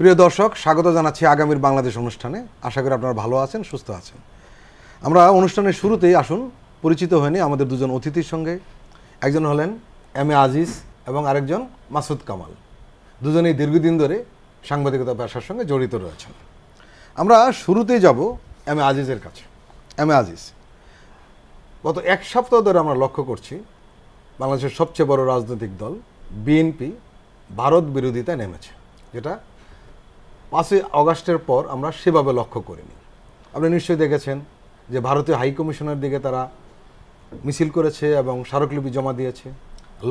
প্রিয় দর্শক, স্বাগত জানাচ্ছি আগামীর বাংলাদেশ অনুষ্ঠানে। আশা করি আপনারা ভালো আছেন, সুস্থ আছেন। আমরা অনুষ্ঠানের শুরুতেই আসুন পরিচিত হয়নি আমাদের দুজন অতিথির সঙ্গে। একজন হলেন এম এ আজিজ এবং আরেকজন মাসুদ কামাল। দুজনেই দীর্ঘদিন ধরে সাংবাদিকতা পেশার সঙ্গে জড়িত রয়েছেন। আমরা শুরুতেই যাব এম এ আজিজের কাছে। এম এ আজিজ, গত এক সপ্তাহ ধরে আমরা লক্ষ্য করছি বাংলাদেশের সবচেয়ে বড় রাজনৈতিক দল বিএনপি ভারত বিরোধিতায় নেমেছে, যেটা 5ই আগস্টের পর আমরা সেভাবে লক্ষ্য করিনি। আপনি নিশ্চয়ই দেখেছেন যে ভারতীয় হাই কমিশনের দিকে তারা মিছিল করেছে এবং স্মারকলিপি জমা দিয়েছে।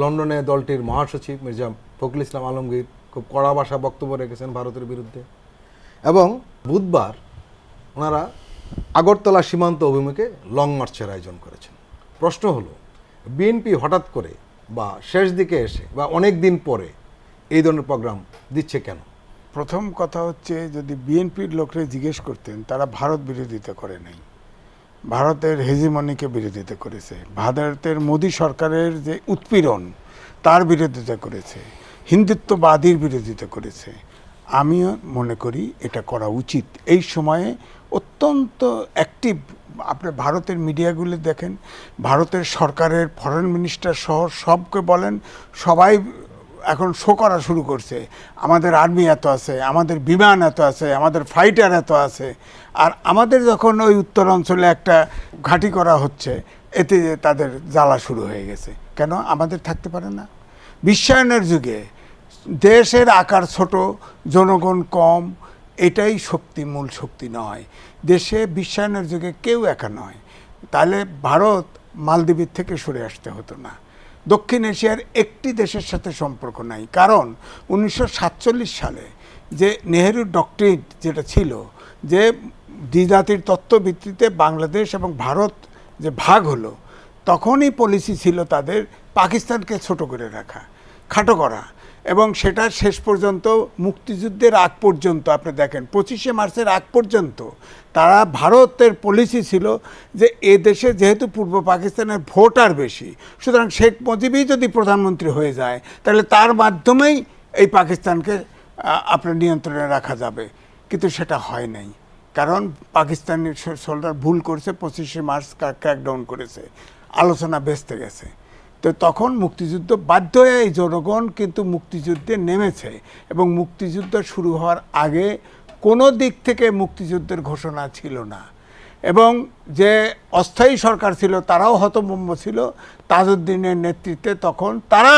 লন্ডনে দলটির মহাসচিব মির্জা ফখরুল ইসলাম আলমগীর খুব কড়া ভাষায় বক্তব্য রেখেছেন ভারতের বিরুদ্ধে। এবং বুধবার ওনারা আগরতলা সীমান্ত অভিমুখে লং মার্চের আয়োজন করেছেন। প্রশ্ন হলো, বিএনপি হঠাৎ করে বা শেষ দিকে এসে বা অনেক দিন পরে এই ধরনের প্রোগ্রাম দিচ্ছে কেন? প্রথম কথা হচ্ছে, যদি বিএনপির লোকরা জিজ্ঞেস করতেন, তারা ভারত বিরোধিতা করে নাই, ভারতের হেজিমনিকে বিরোধিতা করেছে, ভারতের মোদী সরকারের যে উৎপীড়ন তার বিরোধিতা করেছে, হিন্দুত্ববাদীর বিরোধিতা করেছে। আমিও মনে করি এটা করা উচিত। এই সময়ে অত্যন্ত অ্যাক্টিভ, আপনি ভারতের মিডিয়াগুলো দেখেন, ভারতের সরকারের ফরেন মিনিস্টার সহ সবকে বলেন, সবাই এখন শো করা শুরু করছে, আমাদের আর্মি এত আছে, আমাদের বিমান এত আছে, আমাদের ফাইটার এত আছে। আর আমাদের যখন ওই উত্তর অঞ্চলে একটা ঘাঁটি করা হচ্ছে, এতে তাদের জ্বালা শুরু হয়ে গেছে। কেন আমাদের থাকতে পারে না? বিশ্বায়নের যুগে দেশের আকার ছোট, জনগণ কম, এটাই শক্তি, মূল শক্তি নয়। দেশে বিশ্বায়নের যুগে কেউ একা নয়। তাহলে ভারত মালদ্বীপের থেকে সরে আসতে হতো না। দক্ষিণ এশিয়ার একটি দেশের সাথে সম্পর্ক নাই, কারণ 1947 সালে যে নেহেরু ডক্ট্রিন যেটা ছিল, যে দ্বিজাতির তত্ত্বভিত্তিতে বাংলাদেশ এবং ভারত যে ভাগ হলো, তখনই পলিসি ছিল তাদের পাকিস্তানকে ছোট করে রাখা, খাটো করা। এবং সেটা শেষ পর্যন্ত মুক্তিযুদ্ধের আগ পর্যন্ত আপনি দেখেন, 25শে মার্চের আগ পর্যন্ত তারা, ভারতের পলিসি ছিল যে এ দেশে যেহেতু পূর্ব পাকিস্তানের ভোটার বেশি, সুতরাং শেখ মুজিবই যদি প্রধানমন্ত্রী হয়ে যায়, তাহলে তার মাধ্যমেই এই পাকিস্তানকে আপনার নিয়ন্ত্রণে রাখা যাবে। কিন্তু সেটা হয় নাই, কারণ পাকিস্তানি সোলজার ভুল করেছে, 25শে মার্চ ক্র্যাকডাউন করেছে, আলোচনা ভেস্তে গেছে। তো তখন মুক্তিযুদ্ধ বাধ্য হয়ে এই জনগণ কিন্তু মুক্তিযুদ্ধে নেমেছে, এবং মুক্তিযুদ্ধ শুরু হওয়ার আগে কোনো দিক থেকে মুক্তিযুদ্ধের ঘোষণা ছিল না। এবং যে অস্থায়ী সরকার ছিল তারাও হতভম্ব ছিল। তাজউদ্দিনের নেতৃত্বে তখন তারা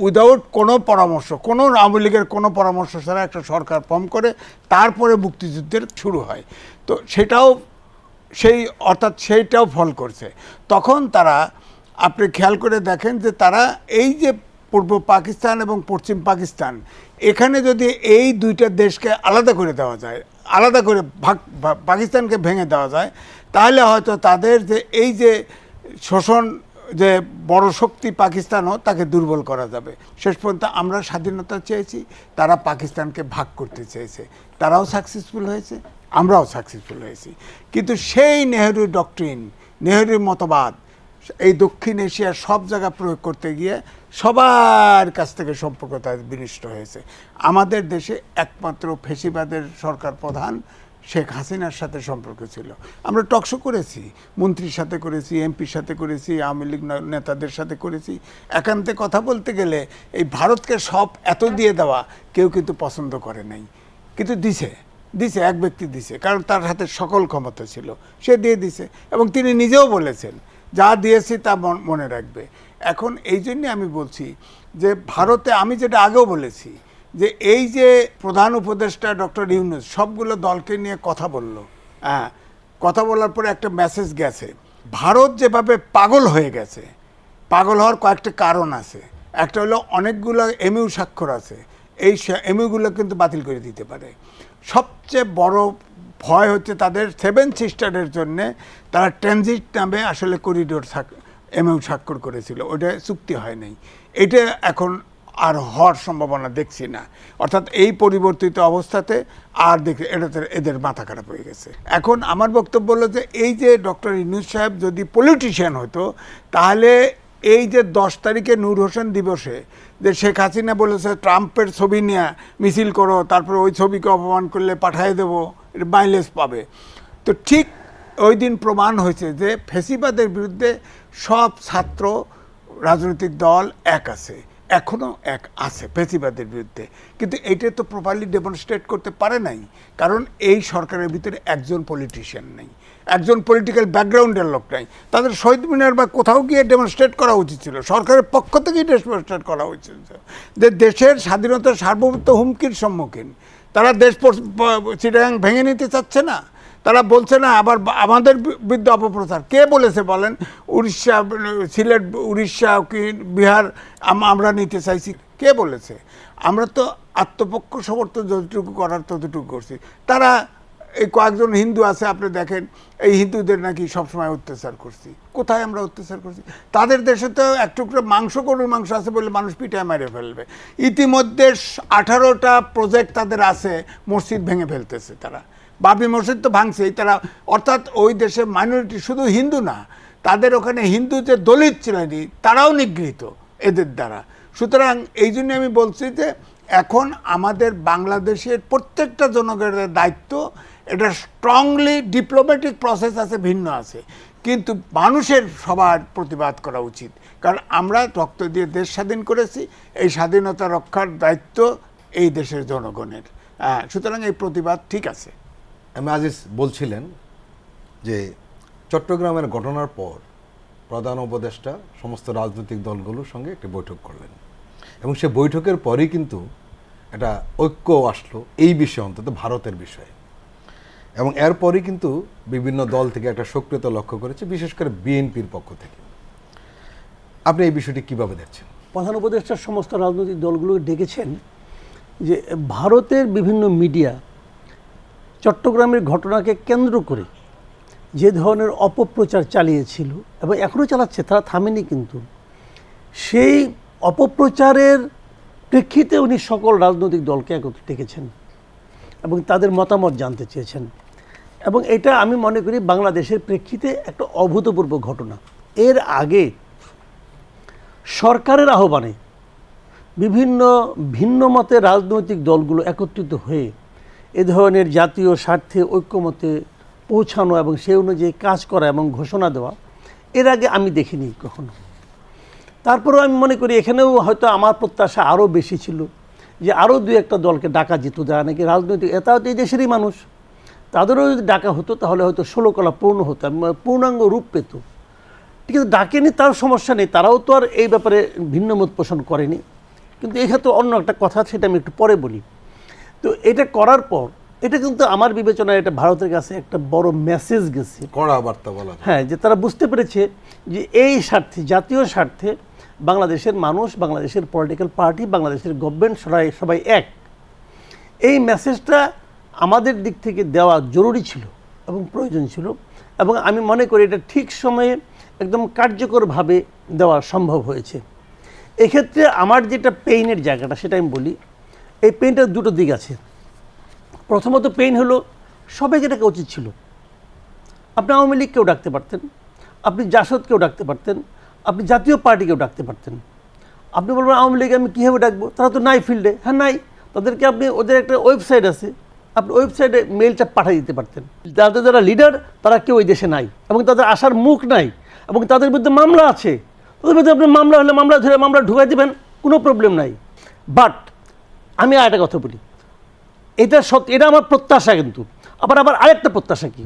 উইদাউট কোনো পরামর্শ, কোনো আওয়ামী লীগের কোনো পরামর্শ ছাড়া একটা সরকার ফর্ম করে, তারপরে মুক্তিযুদ্ধের শুরু হয়। তো সেটাও সেইটাও ফল করছে। তখন তারা, আপনি খেয়াল করে দেখেন যে তারা এই যে পূর্ব পাকিস্তান এবং পশ্চিম পাকিস্তান, এখানে যদি এই দুইটা দেশকে আলাদা করে দেওয়া যায়, আলাদা করে পাকিস্তানকে ভেঙে দেওয়া যায়, তাহলে হয়তো তাদের যে এই যে শোষণ, যে বড় শক্তি পাকিস্তানও, তাকে দুর্বল করা যাবে। শেষ পর্যন্ত আমরা স্বাধীনতা চেয়েছি, তারা পাকিস্তানকে ভাগ করতে চেয়েছে, তারাও সাকসেসফুল হয়েছে, আমরাও সাকসেসফুল হয়েছি। কিন্তু সেই নেহেরু ডক্ট্রিন, নেহেরুর মতবাদ এই দক্ষিণ এশিয়ার সব জায়গা প্রয়োগ করতে গিয়ে সবার কাছ থেকে সম্পর্ক তাদের বিনষ্ট হয়েছে। আমাদের দেশে একমাত্র ফ্যাসিবাদের সরকার প্রধান শেখ হাসিনার সাথে সম্পর্ক ছিল। আমরা টকশো করেছি, মন্ত্রীর সাথে করেছি, এমপির সাথে করেছি, আওয়ামী লীগ নেতাদের সাথে করেছি। একান্তে কথা বলতে গেলে এই ভারতকে সব এত দিয়ে দেওয়া কেউ কিন্তু পছন্দ করে নাই, কিন্তু দিছে, এক ব্যক্তি দিছে, কারণ তার হাতে সকল ক্ষমতা ছিল, সে দিয়ে দিছে। এবং তিনি নিজেও বলেছেন, যা দিয়েছি তা মনে রাখবে। এখন এই জন্যে আমি বলছি যে ভারতে, আমি যেটা আগেও বলেছি, যে এই যে প্রধান উপদেষ্টা ডক্টর ইউনূস সবগুলো দলকে নিয়ে কথা বলল, কথা বলার পরে একটা মেসেজ গেছে। ভারত যেভাবে পাগল হয়ে গেছে, পাগল হওয়ার কয়েকটা কারণ আছে। একটা হলো অনেকগুলো এমইউ স্বাক্ষর আছে, এই এমইউগুলো কিন্তু বাতিল করে দিতে পারে। সবচেয়ে বড় ভয় হচ্ছে তাদের 7 সিস্টারের জন্যে, তারা ট্রানজিট নামে আসলে করিডোর এমইউ স্বাক্ষর করেছিল, ওটা চুক্তি হয় নাই। এটা এখন আর হওয়ার সম্ভাবনা দেখছি না। অর্থাৎ এই পরিবর্তিত অবস্থাতে আর দেখে এটাতে এদের মাথা খারাপ হয়ে গেছে। এখন আমার বক্তব্য হলো যে এই যে ডক্টর ইউনূস সাহেব যদি পলিটিশিয়ান হতো, তাহলে এই যে 10 তারিখে নূর হোসেন দিবসে যে শেখ হাসিনা বলেছে ট্রাম্পের ছবি নিয়ে মিছিল করো, তারপরে ওই ছবিকে অপমান করলে পাঠিয়ে দেবো, এটা মাইলেজ পাবে। তো ঠিক ওই দিন প্রমাণ হয়েছে যে ফ্যাসিবাদের বিরুদ্ধে সব ছাত্র রাজনৈতিক দল এক আছে, এখনও এক আছে ফ্যাসিবাদের বিরুদ্ধে, কিন্তু এইটা তো প্রপারলি ডেমনস্ট্রেট করতে পারে নাই, কারণ এই সরকারের ভিতরে একজন পলিটিশিয়ান নেই, একজন পলিটিক্যাল ব্যাকগ্রাউন্ডের লোক নাই। তাদের শহীদ মিনার বা কোথাও গিয়ে ডেমনস্ট্রেট করা উচিত ছিল, সরকারের পক্ষ থেকেই ডেমনস্ট্রেট করা উচিত ছিল যে দেশের স্বাধীনতার সার্বভৌমত্ব হুমকির সম্মুখীন। তারা দেশ চিটাগাং ভেঙে নিতে চাচ্ছে না, তারা বলছে না আবার আমাদের বিরুদ্ধে অপপ্রচার। কে বলেছে বলেন? উড়িষ্যা, সিলেট, উড়িষ্যা কি বিহার আমরা নিতে চাইছি, কে বলেছে? আমরা তো আত্মপক্ষ সমর্থন যতটুকু করার ততটুকু করছি। তারা এই কয়েকজন হিন্দু আছে, আপনি দেখেন এই হিন্দুদের নাকি সবসময় অত্যাচার করছি। কোথায় আমরা অত্যাচার করছি? তাদের দেশে তো এক টুকরো মাংস, গরুর মাংস আছে বলে মানুষ পিটায় মেরে ফেলবে। ইতিমধ্যে 18টা প্রজেক্ট তাদের আছে, মসজিদ ভেঙে ফেলতেছে তারা। বাবরি মসজিদ তো ভাঙছেই তারা, অর্থাৎ ওই দেশে মাইনরিটি শুধু হিন্দু না, তাদের ওখানে হিন্দু যে দলিত ছিলেন তারাও নিগৃহীত এদের দ্বারা। সুতরাং এই জন্য আমি বলছি যে এখন আমাদের বাংলাদেশের প্রত্যেকটা জনগণের দায়িত্ব, এটা স্ট্রংলি ডিপ্লোম্যাটিক প্রসেস আছে, ভিন্ন আছে, কিন্তু মানুষের সবার প্রতিবাদ করা উচিত, কারণ আমরা রক্ত দিয়ে দেশ স্বাধীন করেছি, এই স্বাধীনতা রক্ষার দায়িত্ব এই দেশের জনগণের। সুতরাং এই প্রতিবাদ ঠিক আছে। এম এ আজিজ বলছিলেন যে চট্টগ্রামের ঘটনার পর প্রধান উপদেষ্টা সমস্ত রাজনৈতিক দলগুলোর সঙ্গে একটি বৈঠক করলেন এবং সে বৈঠকের পরেই কিন্তু একটা ঐক্য আসলো এই বিষয়ে, অন্তত ভারতের বিষয়ে, এবং এরপরই কিন্তু বিভিন্ন দল থেকে একটা সক্রিয়তা লক্ষ্য করেছে, বিশেষ করে বিএনপির পক্ষ থেকে। আপনি এই বিষয়টি কিভাবে দেখছেন? প্রধান উপদেষ্টা সমস্ত রাজনৈতিক দলগুলো ডেকেছেন যে ভারতের বিভিন্ন মিডিয়া চট্টগ্রামের ঘটনাকে কেন্দ্র করে যে ধরনের অপপ্রচার চালিয়েছিল এবং এখনও চালাচ্ছে, তারা থামেনি, কিন্তু সেই অপপ্রচারের প্রেক্ষিতে উনি সকল রাজনৈতিক দলকে একত্রে ডেকেছেন এবং তাদের মতামত জানতে চেয়েছেন। এবং এটা আমি মনে করি বাংলাদেশের প্রেক্ষিতে একটা অভূতপূর্ব ঘটনা। এর আগে সরকারের আহ্বানে বিভিন্ন ভিন্ন মতের রাজনৈতিক দলগুলো একত্রিত হয়ে এ ধরনের জাতীয় স্বার্থে ঐক্যমতে পৌঁছানো এবং সেই অনুযায়ী কাজ করা এবং ঘোষণা দেওয়া এর আগে আমি দেখিনি কখনো। তারপরেও আমি মনে করি এখানেও হয়তো আমার প্রত্যাশা আরও বেশি ছিল যে আরও দু একটা দলকে ডাকা যেত, যারা নাকি রাজনৈতিক, এটা হয়তো এই দেশেরই মানুষ, তাদেরও যদি ডাকা হতো তাহলে হয়তো 16 কলা পূর্ণ হতো, পূর্ণাঙ্গ রূপ পেত। ঠিক আছে, ডাকেনি তার সমস্যা নেই, তারাও তো আর এই ব্যাপারে ভিন্ন মত পোষণ করেনি। কিন্তু এক্ষেত্রে অন্য একটা কথা, সেটা আমি একটু পরে বলি। তো এটা করার পর এটা কিন্তু আমার বিবেচনায় এটা ভারতের কাছে একটা বড় মেসেজ গেছে, কড়া বার্তা বলা, হ্যাঁ, যে তারা বুঝতে পেরেছে যে এই স্বার্থে, জাতীয় স্বার্থে বাংলাদেশের মানুষ, বাংলাদেশের পলিটিক্যাল পার্টি, বাংলাদেশের গভর্নমেন্ট সবাই এক। এই মেসেজটা আমাদের দিক থেকে দেওয়া জরুরি ছিল এবং প্রয়োজন ছিল, এবং আমি মনে করি এটা ঠিক সময়ে একদম কার্যকরভাবে দেওয়া সম্ভব হয়েছে। এক্ষেত্রে আমার যেটা পেইনের জায়গাটা সেটা আমি বলি, এই পেইনটার দুটো দিক আছে। প্রথমত পেইন হলো সবাইকে ডাকা উচিত ছিল। আপনি আওয়ামী লীগকেও ডাকতে পারতেন, আপনি জাসদকেও ডাকতে পারতেন, আপনি জাতীয় পার্টিকেও ডাকতে পারতেন। আপনি বলবেন আওয়ামী লীগ আমি কীভাবে ডাকবো, তারা তো নাই ফিল্ডে। হ্যাঁ নাই, তাদেরকে আপনি, ওদের একটা ওয়েবসাইট আছে, আপনি ওয়েবসাইটে মেইলটা পাঠিয়ে দিতে পারতেন। তাদের যারা লিডার তারা কেউ ওই দেশে নাই এবং তাদের আসার মুখ নাই এবং তাদের বিরুদ্ধে মামলা আছে, তাদের বিরুদ্ধে আপনি মামলা হলে মামলা ধরে মামলা ঢুকাই দেবেন, কোনো প্রবলেম নাই। বাট আমি আরেকটা কথা বলি, এটা সত্যি, এটা আমার প্রত্যাশা। কিন্তু আবার আরেকটা প্রত্যাশা কি,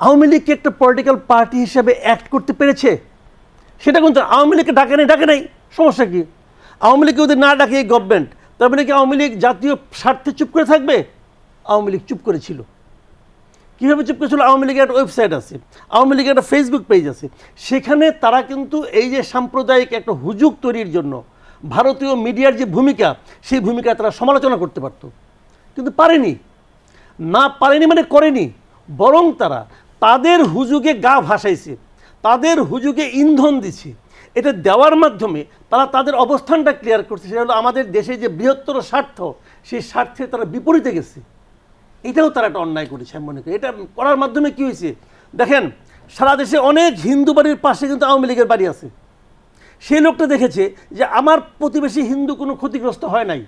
আওয়ামী লীগকে একটা পলিটিক্যাল পার্টি হিসেবে অ্যাক্ট করতে পেরেছে, সেটা কিন্তু আওয়ামী লীগকে ডাকে নাই, সমস্যা কি? আওয়ামী লীগকে ওদের না ডাকে এই গভর্নমেন্ট, তার মানে কি আওয়ামী লীগ জাতীয় স্বার্থে চুপ করে থাকবে? আওয়ামী লীগ চুপ করেছিল। কীভাবে চুপ করেছিল? আওয়ামী লীগের একটা ওয়েবসাইট আছে, আওয়ামী লীগের একটা ফেসবুক পেজ আছে, সেখানে তারা কিন্তু এই যে সাম্প্রদায়িক একটা হুজুগ তৈরির জন্য ভারতীয় মিডিয়ার যে ভূমিকা, সেই ভূমিকা তারা সমালোচনা করতে পারত, কিন্তু পারেনি। না পারেনি মানে করেনি, বরং তারা তাদের হুজুগে গা ভাসাইছে, তাদের হুজুগে ইন্ধন দিচ্ছে। এটা দেওয়ার মাধ্যমে তারা তাদের অবস্থানটা ক্লিয়ার করছে, সেটা হলো আমাদের দেশে যে বৃহত্তর স্বার্থ, সেই স্বার্থে তারা বিপরীতে গেছে। এটাও তারা একটা অন্যায় করেছে আমি মনে করি। এটা করার মাধ্যমে কী হয়েছে দেখেন, সারা দেশে অনেক হিন্দু বাড়ির পাশে কিন্তু আওয়ামী লীগের বাড়ি আছে, সেই লোকটা দেখেছে যে আমার প্রতিবেশী হিন্দু কোনো ক্ষতিগ্রস্ত হয় নাই,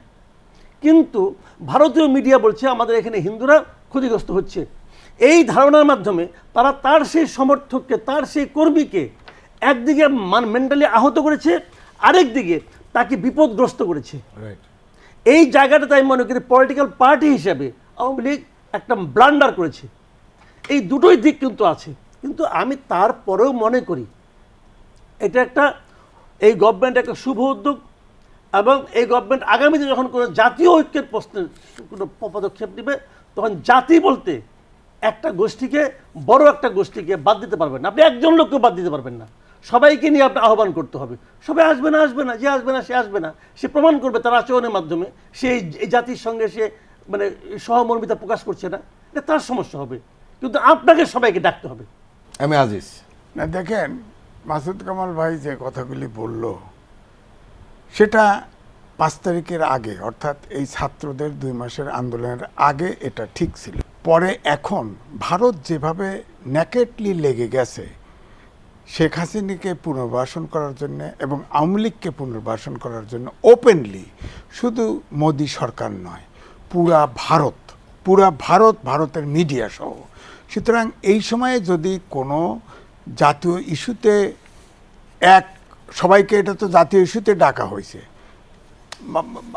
কিন্তু ভারতীয় মিডিয়া বলছে আমাদের এখানে হিন্দুরা ক্ষতিগ্রস্ত হচ্ছে। এই ধারণার মাধ্যমে তারা তার সেই সমর্থককে, তার সেই কর্মীকে একদিকে মেন্টালি আহত করেছে, আরেক দিকে তাকে বিপদগ্রস্ত করেছে। রাইট। এই জায়গাটাতে আমি মনে করি পলিটিক্যাল পার্টি হিসেবে আওয়ামী লীগ একটা ব্লান্ডার করেছে। এই দুটোই দিক কিন্তু আছে, কিন্তু আমি তারপরেও মনে করি এটা একটা, এই গভর্নমেন্ট একটা শুভ উদ্যোগ, এবং এই গভর্নমেন্ট আগামীতে যখন কোনো জাতীয় ঐক্যের প্রশ্নে কোনো পদক্ষেপ নেবে, তখন জাতি বলতে একটা গোষ্ঠীকে, বড় একটা গোষ্ঠীকে বাদ দিতে পারবেন না। আপনি একজন লোককে বাদ দিতে পারবেন না, সবাইকে নিয়ে আপনি আহ্বান করতে হবে। সবাই আসবে না, যে আসবে না সে আসবে না, সে প্রমাণ করবে তার আচরণের মাধ্যমে সে এই জাতির সঙ্গে সে মানে সহমর্মিতা প্রকাশ করছে না, এটা তার সমস্যা হবে, কিন্তু আপনাকে সবাইকে ডাকতে হবে। M A Aziz. না দেখেন, মাসুদ কামাল ভাই যে কথাগুলি বলল সেটা 5 তারিখের আগে, অর্থাৎ এই ছাত্রদের 2 মাসের আন্দোলনের আগে এটা ঠিক ছিল। পরে এখন ভারত যেভাবে ন্যাকেটলি লেগে গেছে শেখ হাসিনাকে পুনর্বাসন করার জন্য এবং আওয়ামী লীগকে পুনর্বাসন করার জন্য ওপেনলি, শুধু মোদি সরকার নয়, পুরা ভারত, ভারতের মিডিয়া সহ। সুতরাং এই সময়ে যদি কোনো জাতীয় ইস্যুতে সবাইকে, এটা তো জাতীয় ইস্যুতে ডাকা হয়েছে,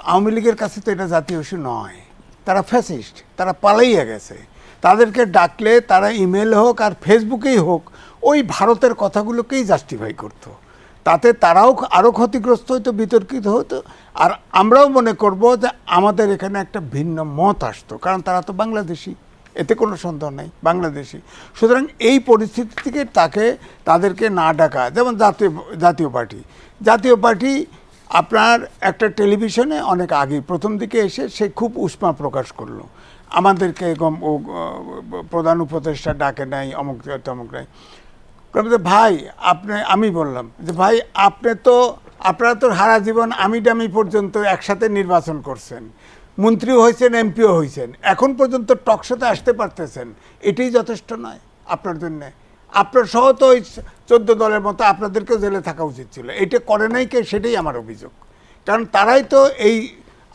আওয়ামী লীগের কাছে তো এটা জাতীয় ইস্যু নয়, তারা ফ্যাসিস্ট, তারা পালাইয়া গেছে। তাদেরকে ডাকলে তারা ইমেল হোক আর ফেসবুকেই হোক ওই ভারতের কথাগুলোকেই জাস্টিফাই করতো, তাতে তারাও আরও ক্ষতিগ্রস্ত হতো, বিতর্কিত হতো, আর আমরাও মনে করব যে আমাদের এখানে একটা ভিন্ন মত আসতো, কারণ তারা তো বাংলাদেশি, এতে কোনো সন্দেহ নাই, বাংলাদেশি। সুতরাং এই পরিস্থিতি থেকে তাদেরকে না ডাকা, যেমন জাতীয় পার্টি আপনার একটা টেলিভিশনে অনেক আগে প্রথম দিকে এসে সে খুব উষ্মা প্রকাশ করলো, আমাদেরকে প্রধান উপদেষ্টা ডাকে নাই, অমুক তমুক নাই। ভাই আমি বললাম যে ভাই আপনারা তো সারা জীবন আমি ডামি পর্যন্ত একসাথে নির্বাচন করছেন, মন্ত্রীও হয়েছেন, এমপিও হয়েছেন, এখন পর্যন্ত টকশোতে আসতে পারতেছেন, এটাই যথেষ্ট নয় আপনার জন্যে? আপনার সহ তো ওই 14 দলের মতো আপনাদেরকেও জেলে থাকা উচিত ছিল, এটা করে নাই কে? সেটাই আমার অভিযোগ। কারণ তারাই তো এই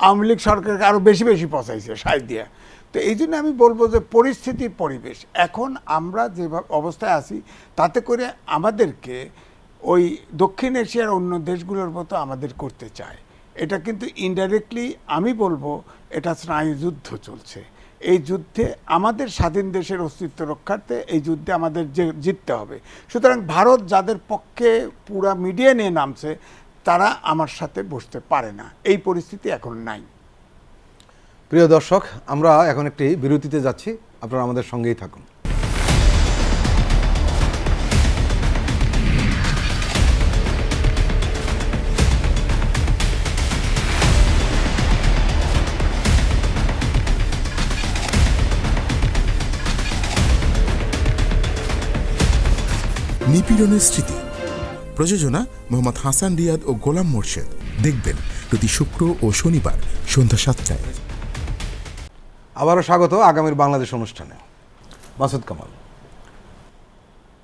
আওয়ামী লীগ সরকারকে আরও বেশি পচাইছে সাই দিয়া। তো এই জন্য আমি বলবো যে পরিস্থিতির পরিবেশ এখন আমরা যে অবস্থায় আছি, তাতে করে আমাদেরকে ওই দক্ষিণ এশিয়ার অন্য দেশগুলোর মতো আমাদের করতে চায়। এটা কিন্তু ইনডাইরেক্টলি আমি বলবো এটা স্নায়ুযুদ্ধ চলছে। এই যুদ্ধে আমাদের স্বাধীন দেশের অস্তিত্ব রক্ষার্থে এই যুদ্ধে আমাদের জিততে হবে। সুতরাং ভারত যাদের পক্ষে পুরা মিডিয়া নিয়ে নামছে তারা আমার সাথে বসতে পারে না, এই পরিস্থিতি এখন নাই। প্রিয় দর্শক, আমরা এখন একটি বিরতিতে যাচ্ছি, আপনারা আমাদের সঙ্গেই থাকুন। নিপীড়নের স্মৃতি, প্রযোজনা মোহাম্মদ হাসান রিয়াদ ও গোলাম মোর্শেদ। দেখবেন প্রতি শুক্র ও শনিবার সন্ধ্যা 7টায়। আবারও স্বাগত আগামীর বাংলাদেশ অনুষ্ঠানে। মাসুদ কামাল,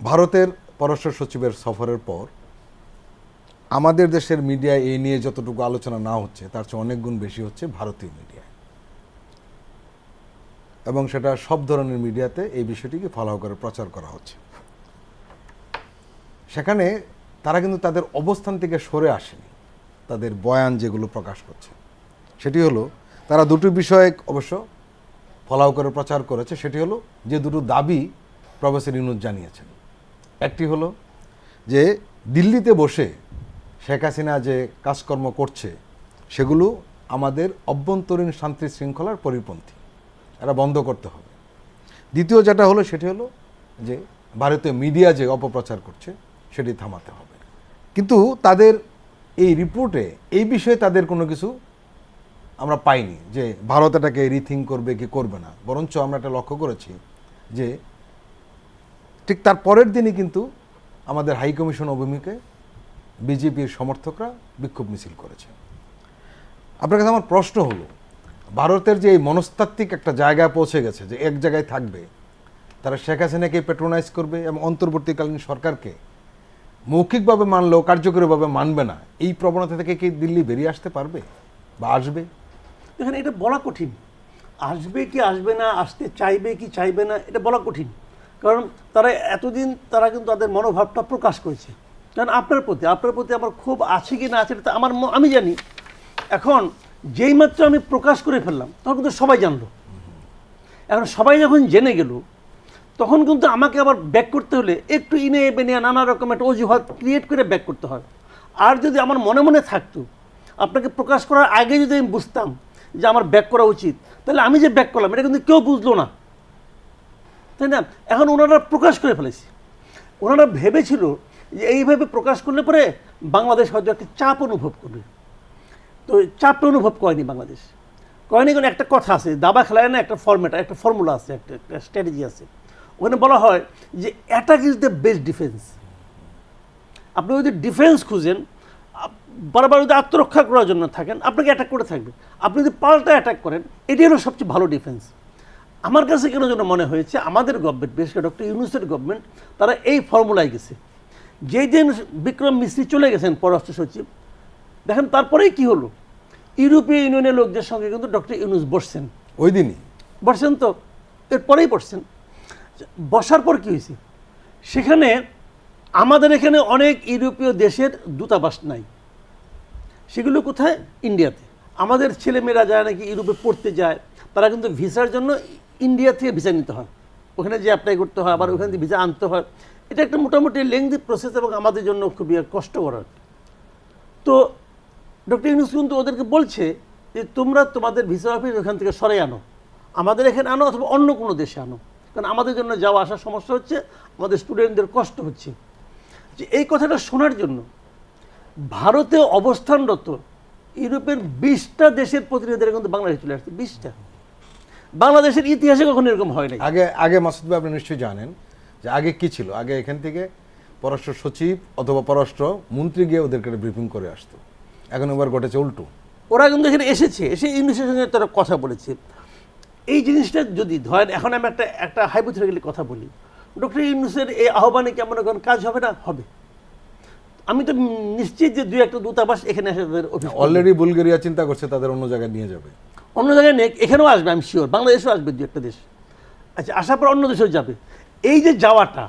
ভারতের পররাষ্ট্র সচিবের সফরের পর আমাদের দেশের মিডিয়া এই নিয়ে যতটুকু আলোচনা না হচ্ছে তার চেয়ে অনেক গুণ বেশি হচ্ছে ভারতীয় মিডিয়ায়, এবং সেটা সব ধরনের মিডিয়াতে এই বিষয়টিকে ফলো করে প্রচার করা হচ্ছে। সেখানে তারা কিন্তু তাদের অবস্থান থেকে সরে আসেনি, তাদের বয়ান যেগুলো প্রকাশ করছে সেটি হলো, তারা দুটো বিষয়ে অবশ্য ফলো করে প্রচার করেছে। সেটি হলো যে দুটো দাবি প্রফেসর ইউনূস জানিয়েছেন। একটি হলো যে দিল্লিতে বসে শেখ হাসিনা যে কাজকর্ম করছে সেগুলো আমাদের অভ্যন্তরীণ শান্তি শৃঙ্খলার পরিপন্থী, এটা বন্ধ করতে হবে। দ্বিতীয় যেটা হলো সেটি হলো যে ভারতীয় মিডিয়া যে অপপ্রচার করছে সেটি থামাতে হবে। কিন্তু তাদের এই রিপোর্টে এই বিষয়ে তাদের কোনো কিছু আমরা পাইনি যে ভারত এটাকে রিথিঙ্ক করবে কি করবে না। বরঞ্চ আমরা এটা লক্ষ্য করেছি যে ঠিক তার পরের দিনই কিন্তু আমাদের হাই কমিশন অভিমুখে বিজেপির সমর্থকরা বিক্ষোভ মিছিল করেছে। আপনার কাছে আমার প্রশ্ন হলো, ভারতের যে এই মনস্তাত্ত্বিক একটা জায়গায় পৌঁছে গেছে যে এক জায়গায় থাকবে, তারা শেখ হাসিনাকে প্যাট্রোনাইজ করবে এবং অন্তর্বর্তীকালীন সরকারকে মৌখিকভাবে মানলেও কার্যকরীভাবে মানবে না, এই প্রবণতা থেকে কি দিল্লি বেরিয়ে আসতে পারবে বা আসবে? এখানে এটা বলা কঠিন, আসবে কি আসবে না, আসতে চাইবে কি চাইবে না, এটা বলা কঠিন। কারণ তারা এতদিন তারা কিন্তু তাদের মনোভাবটা প্রকাশ করেছে। কারণ আপনার প্রতি আমার খুব আছে কি না আছে এটা আমি জানি। এখন যেই মাত্র আমি প্রকাশ করে ফেললাম তখন কিন্তু সবাই জানলো। এখন সবাই যখন জেনে গেল তখন কিন্তু আমাকে আবার ব্যাক করতে হলে একটু ইনে বেনে নানা রকম একটা অজুহাত ক্রিয়েট করে ব্যাক করতে হয়। আর যদি আমার মনে মনে থাকতো, আপনাকে প্রকাশ করার আগে যদি আমি বুঝতাম যে আমার ব্যাক করা উচিত, তাহলে আমি যে ব্যাক করলাম এটা কিন্তু কেউ বুঝলো না, তাই না? এখন ওনারা প্রকাশ করে ফেলেছে। ওনারা ভেবেছিল যে এইভাবে প্রকাশ করলে পরে বাংলাদেশ হয়তো একটা চাপ অনুভব করবে। তো চাপটা অনুভব করেনি বাংলাদেশ, করেনি। কারণ একটা কথা আছে, দাবা খেলায় না একটা একটা ফর্মুলা আছে, একটা স্ট্র্যাটেজি আছে। ওখানে বলা হয় যে attack is the best defence. আপনি যদি ডিফেন্স খুঁজেন, বারবার যদি আত্মরক্ষা করার জন্য থাকেন, আপনাকে অ্যাটাক করে থাকবে। আপনি যদি পাল্টা অ্যাটাক করেন, এটি হলো সবচেয়ে ভালো ডিফেন্স। আমার কাছে কেন যেন মনে হয়েছে আমাদের গভর্নমেন্ট, বিশেষ করে ডক্টর ইউনূসের গভর্নমেন্ট, তারা এই ফর্মুলায় গেছে। যেই দিন বিক্রম মিস্ত্রি চলে গেছেন পররাষ্ট্র সচিব, দেখেন তারপরেই কি হলো, ইউরোপীয় ইউনিয়নের লোকদের সঙ্গে কিন্তু ডক্টর ইউনূস বসছেন। ওই দিনই বসছেন, তো এরপরেই বসছেন। বসার পর কী হয়েছে, সেখানে আমাদের এখানে অনেক ইউরোপীয় দেশের দূতাবাস নাই। সেগুলো কোথায়? ইন্ডিয়াতে। আমাদের ছেলেমেয়েরা যায় নাকি ইউরোপে পড়তে যায়, তারা কিন্তু ভিসার জন্য ইন্ডিয়া থেকে ভিসা নিতে হয়, ওখানে যে অ্যাপ্লাই করতে হয়, আবার ওখান থেকে ভিসা আনতে হয়। এটা একটা মোটামুটি লেংদি প্রসেস এবং আমাদের জন্য খুবই কষ্টকর। তো ডক্টর ইউনূস কিন্তু ওদেরকে বলছে যে তোমরা তোমাদের ভিসা অফিস ওখান থেকে সরে আনো, আমাদের এখানে আনো অথবা অন্য কোনো দেশে আনো, কারণ আমাদের জন্য যাওয়া আসার সমস্যা হচ্ছে, আমাদের স্টুডেন্টদের কষ্ট হচ্ছে। যে এই কথাটা শোনার জন্য ভারতে অবস্থানরত ইউরোপের 20টা দেশের প্রতিনিধিরা কিন্তু বাংলাদেশে চলে আসছে। 20টা। বাংলাদেশের ইতিহাসে কখনো এরকম হয় নাই। আগে মাসুদ ভাই আপনি নিশ্চয়ই জানেন যে আগে কি ছিল। আগে এখান থেকে পররাষ্ট্র সচিব অথবা পররাষ্ট্র মন্ত্রী গিয়ে ওদেরকে ব্রিফিং করে আসতো। এখন এবার ঘটেছে উল্টো। ওরা কিন্তু এখানে এসে ইউনূসের সঙ্গে তারা কথা বলেছে। এই জিনিসটা যদি ধরেন, এখন আমি একটা হাইপোথেটিক্যালি কথা বলি, ডক্টর ইউনূসের এই আহ্বানে কি মনে করেন কাজ হবে না? হবে। আমি তো নিশ্চিত যে 2-1টা দূতাবাস এখানে এসে তাদের অফিস, অলরেডি বুলগেরিয়া চিন্তা করছে তাদের অন্য জায়গায় নিয়ে যাবে, অন্য জায়গায় নেই, এখানেও আসবে, আমি শিওর। বাংলাদেশেও আসবে 2-1টা দেশ। আচ্ছা, আসার পর অন্য দেশেও যাবে। এই যে যাওয়াটা,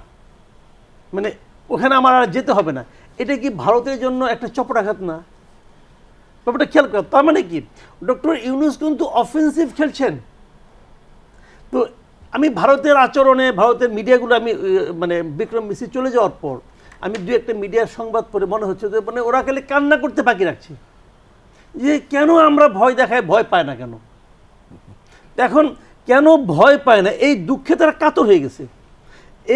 মানে ওখানে আমার আর যেতে হবে না, এটা কি ভারতের জন্য একটা চপটাঘাত না? ব্যাপারটা খেয়াল করেন। তার মানে কি, ডক্টর ইউনূস কিন্তু অফেন্সিভ খেলছেন। তো আমি ভারতের আচরণে, ভারতের মিডিয়াগুলো আমি মানে বিক্রম মিস্ত্রি চলে যাওয়ার পর আমি 2-1টা মিডিয়ার সংবাদ পড়ে মনে হচ্ছে যে মানে ওরা খালি কান্না করতে বাকি রাখছে যে কেন আমরা ভয় দেখায়, ভয় পায় না কেন। এখন কেন ভয় পায় না, এই দুঃখে তারা কাতর হয়ে গেছে।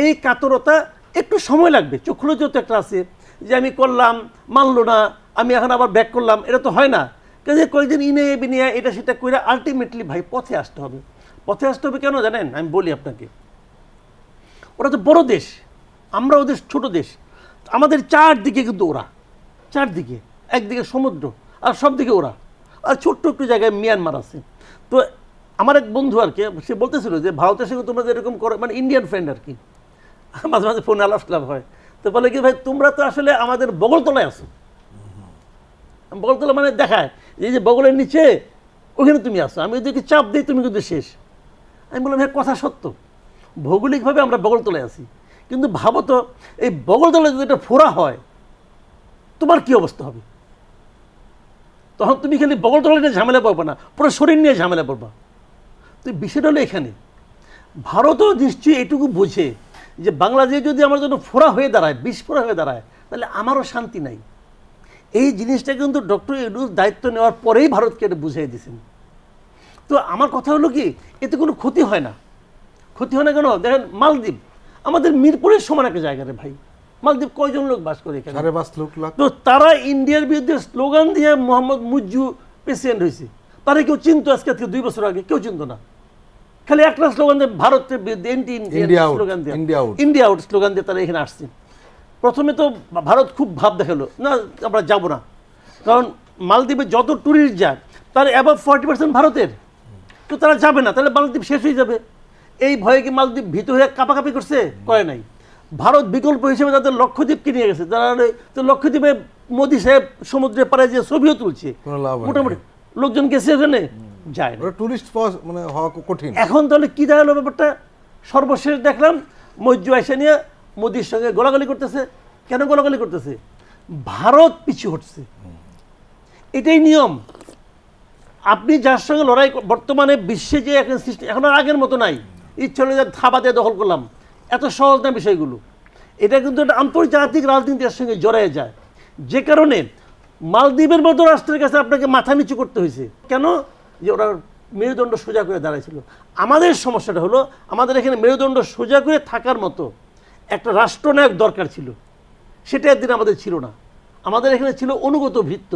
এই কাতরতা একটু সময় লাগবে। চক্ষুলো যত একটা আছে যে আমি করলাম, মানলো না, আমি এখন আবার ব্যাক করলাম, এটা তো হয় না। কাজে কয়েকদিন ইনে বিনিয়া এটা সেটা করে আলটিমেটলি ভাই পথে আসতে হবে। পথে আসতে হবে কেন জানেন? আমি বলি আপনাকে, ওরা তো বড় দেশ, আমরা ওদের ছোট দেশ। আমাদের চারদিকে কিন্তু ওরা, চারদিকে, একদিকে সমুদ্র আর সব দিকে ওরা, আর ছোট্ট একটু জায়গায় মিয়ানমার আছে। তো আমার এক বন্ধু আর কি, সে বলতেছিল যে ভারতের সঙ্গে তোমরা যেরকম করো, মানে ইন্ডিয়ান ফ্রেন্ড আর কি, মাঝে মাঝে ফোনে আলাপ টালাপ হয়। তো বলে কি ভাই তোমরা তো আসলে আমাদের বগলতলায় আছো। বগলতলা মানে দেখায় যে বগলের নিচে ওখানে তুমি আসো, আমি ওদেরকে চাপ দিই, তুমি কিন্তু শেষ। আমি বললাম হ্যাঁ, কথা সত্য, ভৌগোলিকভাবে আমরা বগলতলায় আছি, কিন্তু ভাবো তো এই বগলতলায় যদি এটা ফোড়া হয় তোমার কি অবস্থা হবে? তখন তুমি খালি বগলতলা নিয়ে ঝামেলা পড়বা না, পুরো শরীর নিয়ে ঝামেলা পড়বা। তো বিষয়টা হলো এখানে ভারতও নিশ্চয়ই এটুকু বোঝে যে বাংলাদেশ যদি আমার জন্য ফোড়া হয়ে দাঁড়ায়, বিস্ফোরা হয়ে দাঁড়ায়, তাহলে আমারও শান্তি নাই। এই জিনিসটা কিন্তু ডক্টর ইউনূস দায়িত্ব নেওয়ার পরেই ভারতকে এটা বুঝিয়ে দিয়েছেন। তো আমার কথা হলো কি, এতে কোনো ক্ষতি হয় না। ক্ষতি হয় না কেন? দেখেন মালদ্বীপ আমাদের মিরপুরের সমান একটা জায়গায় ভাই। মালদ্বীপ কয়জন লোক বাস করে এখানে? 5.5 লাখ। তো তারা ইন্ডিয়ার বিরুদ্ধে স্লোগান দিয়ে মোহাম্মদ মুজ্জু প্রেসিডেন্ট হয়েছে, তারা কেউ চিনতো আজকে 2 বছর আগে? কেউ চিনতো না। খালি একটা স্লোগান দিয়ে ভারতের বিরুদ্ধে স্লোগান দিয়ে, ইন্ডিয়া আউট স্লোগান দিয়ে তারা এখানে আসছে। প্রথমে তো ভারত খুব ভাব দেখালো, না আমরা যাব না, কারণ মালদ্বীপে যত ট্যুরিস্ট যায় তার অ্যাবাভ 40% ভারতের। তো তারা যাবে না, তাহলে মালদ্বীপ শেষ হয়ে যাবে। এই ভয়ে কি মালদ্বীপ ভীত হয়ে কাঁপাকাঁপি করছে? করে নাই। ভারত বিকল্প হিসেবে তাদের লক্ষদ্বীপকে নিয়ে গেছে, তারা তো লক্ষদ্বীপে মোদি সাহেব সমুদ্রে পাড়ে যে ছবিও তুলছে, কোনো লাভ হয় না। মোটামুটি লোকজন গেছে ওখানে, যায় না। ওটা টুরিস্ট মানে হওয়া কঠিন। এখন তাহলে কি দাঁড়ালো ব্যাপারটা? সর্বশেষ দেখলাম মজ্জু আয়সা নিয়ে মোদির সঙ্গে গোলাগালি করতেছে। কেন গোলাগালি করতেছে? ভারত পিছু হটছে, এটাই নিয়ম। আপনি যার সঙ্গে লড়াই বর্তমানে বিশ্বে যে এখন সৃষ্টি, এখন আর আগের মতো নাই ইচ্ছা হলে থাবাতে দখল করলাম, এত সহজ না বিষয়গুলো। এটা কিন্তু একটা আন্তর্জাতিক রাজনীতির সঙ্গে জড়ায় যায়, যে কারণে মালদ্বীপের মতো রাষ্ট্রের কাছে আপনাকে মাথা নিচু করতে হয়েছে। কেন? যে ওরা মেরুদণ্ড সোজা করে দাঁড়াইছিল। আমাদের সমস্যাটা হলো আমাদের এখানে মেরুদণ্ড সোজা করে থাকার মতো একটা রাষ্ট্রনায়ক দরকার ছিল, সেটা একদিন আমাদের ছিল না। আমাদের এখানে ছিল অনুগত ভৃত্য।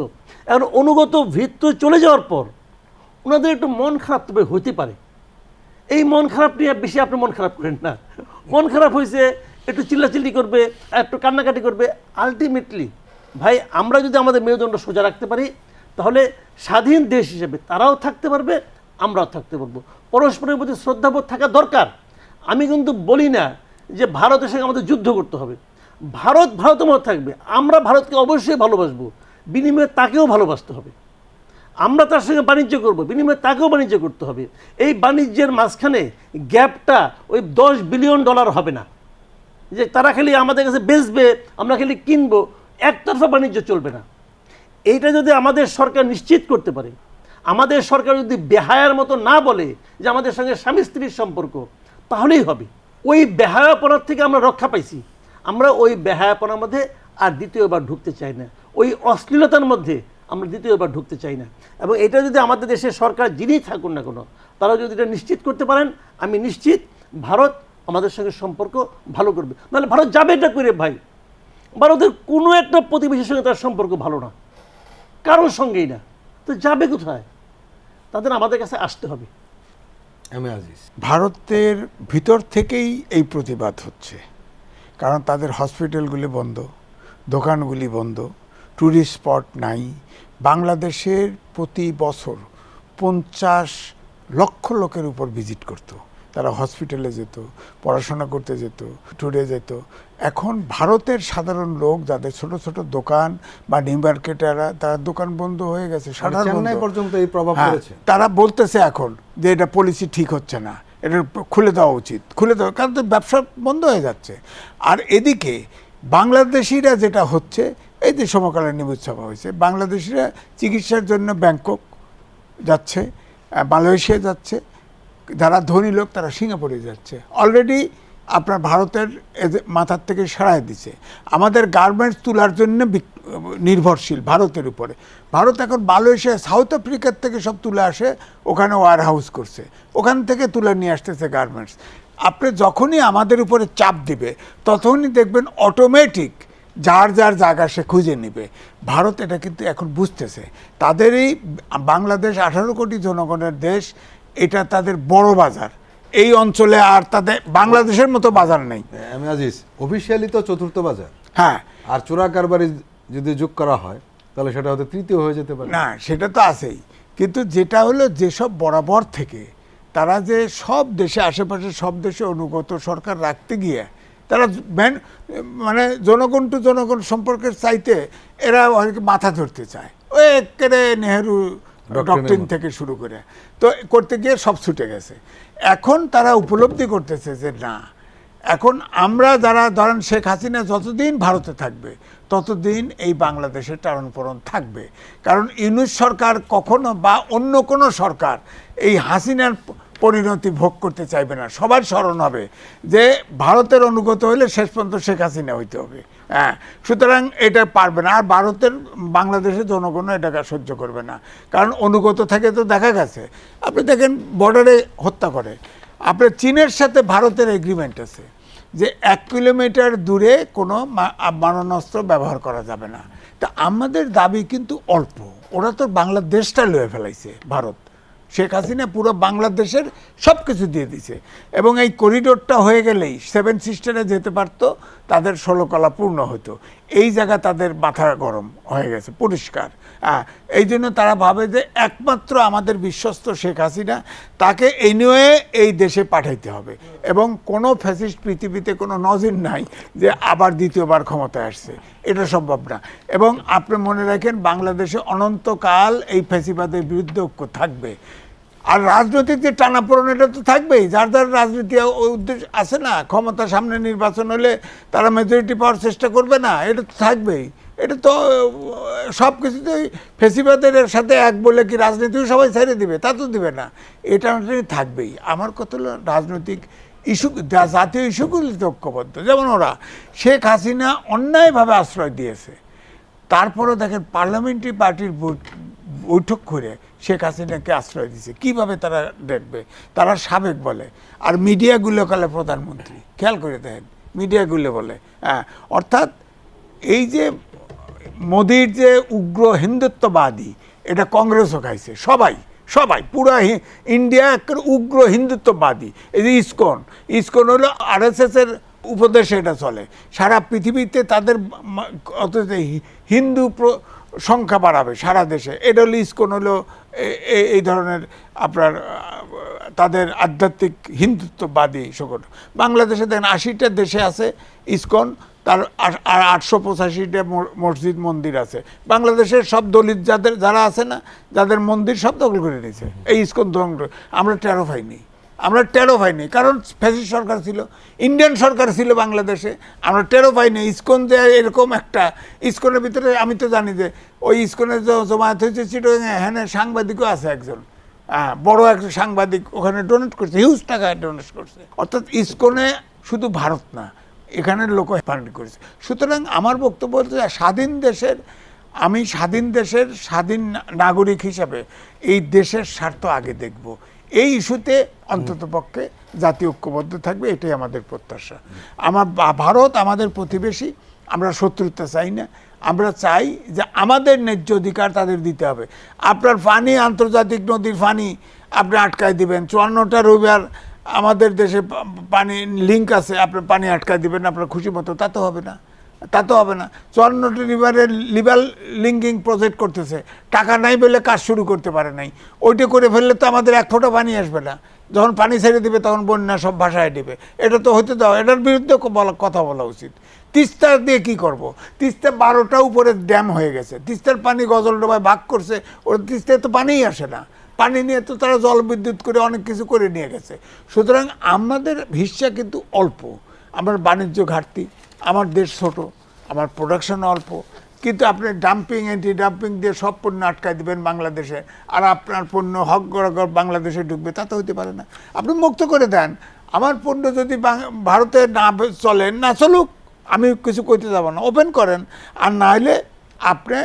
এখন অনুগত ভৃত্য চলে যাওয়ার পর ওনাদের একটু মন খারাপ তবে হইতে পারে। এই মন খারাপ নিয়ে বেশি আপনি মন খারাপ করেন না। মন খারাপ হয়েছে, একটু চিল্লাচিল্লি করবে, একটু কান্নাকাটি করবে। আলটিমেটলি ভাই, আমরা যদি আমাদের মেরুদণ্ড সোজা রাখতে পারি তাহলে স্বাধীন দেশ হিসেবে তারাও থাকতে পারবে, আমরাও থাকতে পারবো। পরস্পরের প্রতি শ্রদ্ধাবোধ থাকা দরকার। আমি কিন্তু বলি না যে ভারতের সঙ্গে আমাদের যুদ্ধ করতে হবে। ভারত ভারতের মতো থাকবে, আমরা ভারতকে অবশ্যই ভালোবাসবো, বিনিময়ে তাকেও ভালোবাসতে হবে। আমরা তার সঙ্গে বাণিজ্য করব, বিনিময়ে তাকেও বাণিজ্য করতে হবে। এই বাণিজ্যের মাঝখানে গ্যাপটা ওই $10 বিলিয়ন হবে না, যে তারা খালি আমাদের কাছে বেচবে, আমরা খালি কিনবো, একতরফা বাণিজ্য চলবে না। এইটা যদি আমাদের সরকার নিশ্চিত করতে পারে, আমাদের সরকার যদি বেহায়ার মতো না বলে যে আমাদের সঙ্গে স্বামী স্ত্রীর সম্পর্ক, তাহলেই হবে। ওই বেহায়াপনার থেকে আমরা রক্ষা পাইছি, আমরা ওই বেহায়াপনার মধ্যে আর দ্বিতীয়বার ঢুকতে চাই না, ওই অশ্লীলতার মধ্যে আমরা দ্বিতীয়বার ঢুকতে চাই না। এবং এটা যদি আমাদের দেশের সরকার যিনি থাকুন না কোনো, তারা যদি এটা নিশ্চিত করতে পারেন, আমি নিশ্চিত ভারত আমাদের সঙ্গে সম্পর্ক ভালো করবে। নাহলে ভারত যাবে এটা করে ভাই। ভারতের কোনো একটা প্রতিবেশীর সঙ্গে তার সম্পর্ক ভালো না, কারোর সঙ্গেই না, তো যাবে কোথায়? তাদের আমাদের কাছে আসতে হবে। আজিজ, ভারতের ভিতর থেকেই এই প্রতিবাদ হচ্ছে, কারণ তাদের হসপিটালগুলি বন্ধ, দোকানগুলি বন্ধ, ট্যুরিস্ট স্পট নাই। বাংলাদেশের প্রতি বছর 50 লক্ষ লোকের উপর ভিজিট করত, তারা হসপিটালে যেত, পড়াশোনা করতে যেত, ট্যুরে যেত। এখন ভারতের সাধারণ লোক যাদের ছোট ছোট দোকান বা নিউ মার্কেটাররা, তারা দোকান বন্ধ হয়ে গেছে, সাধারণ চেন্নাই পর্যন্ত এই প্রভাব পড়েছে। তারা বলতেছে এখন যে এটা পলিসি ঠিক হচ্ছে না, এটা খুলে দেওয়া উচিত, খুলে দেওয়া, কারণ তো ব্যবসা বন্ধ হয়ে যাচ্ছে। আর এদিকে বাংলাদেশিরা যেটা হচ্ছে, এই যে সমকালীন নিউজ সভা হয়েছে, বাংলাদেশিরা চিকিৎসার জন্য ব্যাংকক যাচ্ছে, মালয়েশিয়া যাচ্ছে, যারা ধনী লোক তারা সিঙ্গাপুরে যাচ্ছে। অলরেডি আপনার ভারতের মাথার থেকে সরায় দিছে। আমাদের গার্মেন্টস তোলার জন্য নির্ভরশীল ভারতের উপরে। ভারত এখন মালয়েশিয়া, সাউথ আফ্রিকার থেকে সব তুলে আসে, ওখানে ওয়ার হাউস করছে, ওখান থেকে তুলে নিয়ে আসতেছে গার্মেন্টস। আপনি যখনই আমাদের উপরে চাপ দিবে তখনই দেখবেন অটোমেটিক যার যার জায়গা সে খুঁজে নেবে। ভারত এটা কিন্তু এখন বুঝতেছে, তাদের এই বাংলাদেশ 18 কোটি জনগণের দেশ, এটা তাদের বড় বাজার। এই অঞ্চলে আর তাদের বাংলাদেশের মতো বাজার নেই। আমি আজিজ, অফিসিয়ালি তো চতুর্থ বাজার, হ্যাঁ, আর চোরা কারবারি যদি যোগ করা হয় তাহলে সেটা হয়তো তৃতীয় হয়ে যেতে পারে। না, সেটা তো আছেই, কিন্তু যেটা হলো যেসব বরাবর থেকে তারা যে সব দেশে, আশেপাশে সব দেশে অনুগত সরকার রাখতে গিয়ে তারা মানে জনগণ টু জনগণ সম্পর্কের চাইতে এরা মাথা ধরতে চায়, ওই একেবারে নেহেরু ডক্টরিন থেকে শুরু করে তো করতে গিয়ে সব ছুটে গেছে। এখন তারা উপলব্ধি করতেছে যে না, এখন আমরা যারা ধরেন শেখ হাসিনা যতদিন ভারতে থাকবে ততদিন এই বাংলাদেশের টারণপোড়ণ থাকবে। কারণ ইউনূস সরকার কখনো বা অন্য কোনো সরকার এই হাসিনার পরিণতি ভোগ করতে চাইবে না। সবার স্মরণ হবে যে ভারতের অনুগত হলে শেষ পর্যন্ত শেখ হাসিনা হইতে হবে। হ্যাঁ, সুতরাং এটা পারবে না। আর ভারতের বাংলাদেশের জনগণও এটাকে সহ্য করবে না, কারণ অনুগত থেকে তো দেখা গেছে, আপনি দেখেন বর্ডারে হত্যা করে। আপনার চীনের সাথে ভারতের এগ্রিমেন্ট আছে যে 1 কিলোমিটার দূরে কোনো মারণাস্ত্র ব্যবহার করা যাবে না। তা আমাদের দাবি কিন্তু অল্প, ওরা তো বাংলাদেশটা লয়ে ফেলাইছে ভারত। শেখ হাসিনা পুরো বাংলাদেশের সব কিছু দিয়ে দিছে, এবং এই করিডোরটা হয়ে গেলেই 7 সিস্টারে যেতে পারতো, তাদের 16 কলা পূর্ণ হতো। এই জায়গা তাদের মাথা গরম হয়ে গেছে পরিষ্কার। এই জন্য তারা ভাবে যে একমাত্র আমাদের বিশ্বস্ত শেখ হাসিনা, তাকে এই নিয়ে এই দেশে পাঠাইতে হবে, এবং কোনো ফ্যাসিস্ট পৃথিবীতে কোনো নজির নাই যে আবার দ্বিতীয়বার ক্ষমতায় আসছে, এটা সম্ভব না। এবং আপনি মনে রাখেন, বাংলাদেশে অনন্তকাল এই ফ্যাসিবাদের বিরুদ্ধে ঐক্য থাকবে। আর রাজনৈতিক যে টানাপোড়েন, এটা তো থাকবেই। যার যার রাজনীতি উদ্দেশ্য আছে না, ক্ষমতা সামনে নির্বাচন হলে তারা মেজরিটি পাওয়ার চেষ্টা করবে না, এটা তো থাকবেই। এটা তো সব কিছুতেই ফেসিবাদের সাথে এক বলে কি রাজনীতিও সবাই ছেড়ে দিবে? তা তো দিবে না, এটা থাকবেই। আমার কথা হলো রাজনৈতিক ইস্যু, জাতীয় ইস্যুগুলিতে ঐক্যবদ্ধ। যেমন ওরা শেখ হাসিনা অন্যায়ভাবে আশ্রয় দিয়েছে, তারপরেও দেখেন পার্লামেন্টারি পার্টির বৈঠক করে শেখ হাসিনাকে আশ্রয় দিয়েছে। কিভাবে তারা দেখবে? তারা সাবেক বলে, আর মিডিয়াগুলো কালে প্রধানমন্ত্রী। খেয়াল করে দেখেন, মিডিয়াগুলো বলে। অর্থাৎ এই যে মোদির যে উগ্র হিন্দুত্ববাদী, এটা কংগ্রেসও খাইছে। সবাই সবাই পুরা ইন্ডিয়া একটা উগ্র হিন্দুত্ববাদী। এই যে ইসকন হলো RSS এর উপদেশে এটা চলে। সারা পৃথিবীতে তাদের হিন্দু সংখ্যা বাড়াবে সারা দেশে। এটা হলো ইসকন, হলো এই ধরনের আপনার তাদের আধ্যাত্মিক হিন্দুত্ববাদী সংগঠন। বাংলাদেশে দেখেন 80টা দেশে আছে ইসকন, তার আর 885টা মসজিদ মন্দির আছে। বাংলাদেশের সব দলিত যারা আছে না, যাদের মন্দির সব দখল করে নিয়েছে এই ইসকন ধ্বংস। আমরা টেরো পাইনি, কারণ ফ্যাসিস্ট সরকার ছিল, ইন্ডিয়ান সরকার ছিল বাংলাদেশে। আমরা টেরো পাইনি ইসকন যে এরকম একটা। ইসকনের ভিতরে আমি তো জানি যে ওই ইসকনের যে জমায়েত হয়েছে চিটাগাঙে, হ্যাঁ সাংবাদিকও আছে একজন, বড় একটা সাংবাদিক ওখানে ডোনেট করছে, হিউজ টাকা ডোনেট করছে। অর্থাৎ ইসকনে শুধু ভারত না, এখানের লোক পালন করেছে। সুতরাং আমার বক্তব্য হচ্ছে, আমি স্বাধীন দেশের স্বাধীন নাগরিক হিসাবে এই দেশের স্বার্থ আগে দেখব। এই ইস্যুতে অন্ততপক্ষে জাতীয় ঐক্যবদ্ধ থাকবে, এটাই আমাদের প্রত্যাশা। ভারত আমাদের প্রতিবেশী, আমরা শত্রুতা চাই না। আমরা চাই যে আমাদের ন্যায্য অধিকার তাদের দিতে হবে। আপনার পানি, আন্তর্জাতিক নদীর পানি আপনি আটকায় দিবেন, 54টা রবিবার আমাদের দেশে পানি লিঙ্ক আছে, আপনার পানি আটকায় দিবেন আপনার খুশি মতো, তা তো হবে না। 54টি রিভারের লিভার লিঙ্কিং প্রজেক্ট করতেছে, টাকা নাই বলে কাজ শুরু করতে পারে নাই। ওইটা করে ফেললে তো আমাদের এক ফোঁটা পানি আসবে না। যখন পানি ছেড়ে দিবে তখন বন্যা সব ভাষায় দেবে। এটা তো হইতে দাও, এটার বিরুদ্ধে কথা বলা উচিত। তিস্তা দিয়ে কি করব? তিস্তা 12টা উপরে ড্যাম হয়ে গেছে, তিস্তার পানি গজলডোবায় ভাগ করছে, ওর তিস্তায় তো পানিই আসে না। পানি নিয়ে তো তারা জলবিদ্যুৎ করে অনেক কিছু করে নিয়ে গেছে। সুতরাং আমাদের হিস্সা কিন্তু অল্প, আমার বাণিজ্য ঘাটতি, আমার দেশ ছোট, আমার প্রোডাকশন অল্প, কিন্তু আপনি ডাম্পিং অ্যান্টি ডাম্পিং দিয়ে সব পণ্য আটকায় দেবেন বাংলাদেশে, আর আপনার পণ্য হক গড়াগড় বাংলাদেশে ঢুকবে, তা তো হতে পারে না। আপনি মুক্ত করে দেন, আমার পণ্য যদি ভারতে না চলে, না চলুক, আমি কিছু করতে যাব না, ওপেন করেন। আর না হলে আপনি